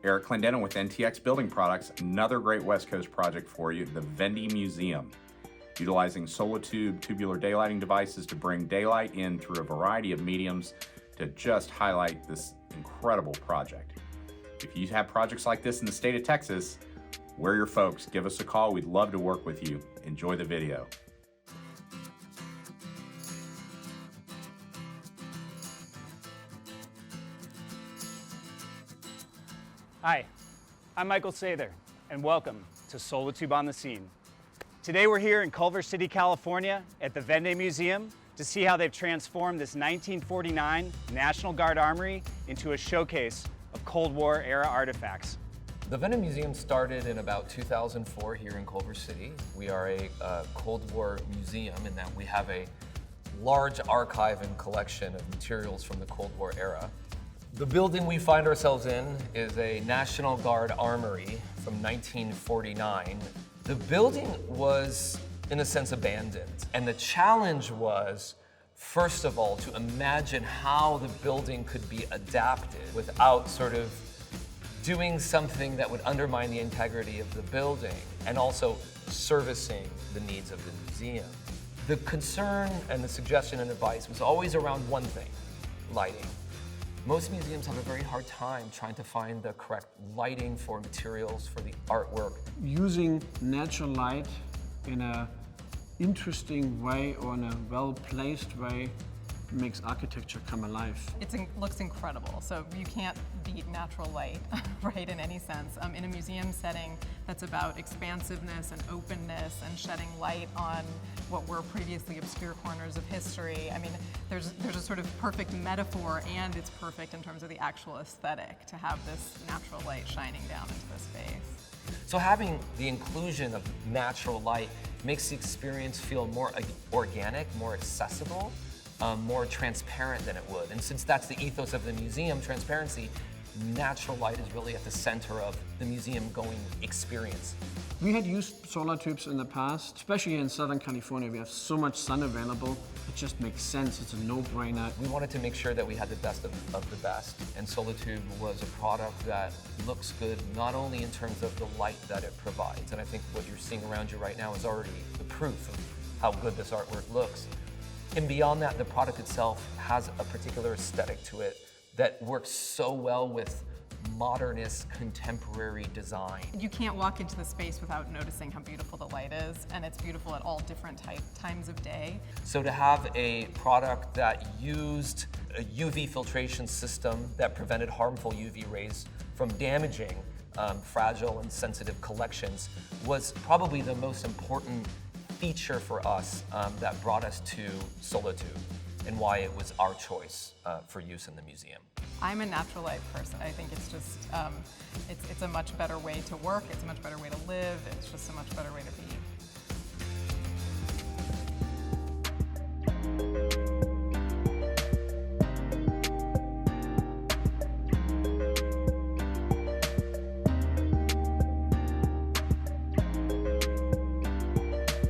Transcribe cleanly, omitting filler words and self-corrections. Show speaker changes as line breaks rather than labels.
Eric Clendenin with NTX Building Products, another great West Coast project for you, the Wende Museum. Utilizing Solatube Tubular Daylighting Devices to bring daylight in through a variety of mediums to just highlight this incredible project. If you have projects like this in the state of Texas, we're your folks. Give us a call. We'd love to work with you. Enjoy the video.
Hi, I'm Michael Sather, and welcome to Solatube on the Scene. Today we're here in Culver City, California at the Wende Museum to see how they've transformed this 1949 National Guard Armory into a showcase of Cold War era artifacts.
The Wende Museum started in about 2004 here in Culver City. We are a Cold War museum in that we have a large archive and collection of materials from the Cold War era. The building we find ourselves in is a National Guard armory from 1949. The building was, in a sense, abandoned. And the challenge was, first of all, to imagine how the building could be adapted without sort of doing something that would undermine the integrity of the building and also servicing the needs of the museum. The concern and the suggestion and advice was always around one thing: lighting. Most museums have a very hard time trying to find the correct lighting for materials for the artwork.
Using natural light in an interesting way or in a well-placed way makes architecture come alive.
It looks incredible, so you can't beat natural light, right, in any sense. In a museum setting that's about expansiveness and openness and shedding light on what were previously obscure corners of history, I mean, there's a sort of perfect metaphor, and it's perfect in terms of the actual aesthetic to have this natural light shining down into the space.
So having the inclusion of natural light makes the experience feel more organic, more accessible, more transparent than it would. And since that's the ethos of the museum, transparency, natural light is really at the center of the museum-going experience.
We had used solar tubes in the past, especially in Southern California. We have so much sun available, it just makes sense. It's a no-brainer.
We wanted to make sure that we had the best of the best, and Solatube was a product that looks good not only in terms of the light that it provides, and I think what you're seeing around you right now is already the proof of how good this artwork looks. And beyond that, the product itself has a particular aesthetic to it that works so well with modernist, contemporary design.
You can't walk into the space without noticing how beautiful the light is, and it's beautiful at all different times of day.
So to have a product that used a UV filtration system that prevented harmful UV rays from damaging fragile and sensitive collections was probably the most important feature for us that brought us to Solatube and why it was our choice for use in the museum.
I'm a natural light person. I think it's just, it's a much better way to work, it's a much better way to live, it's just a much better way to be.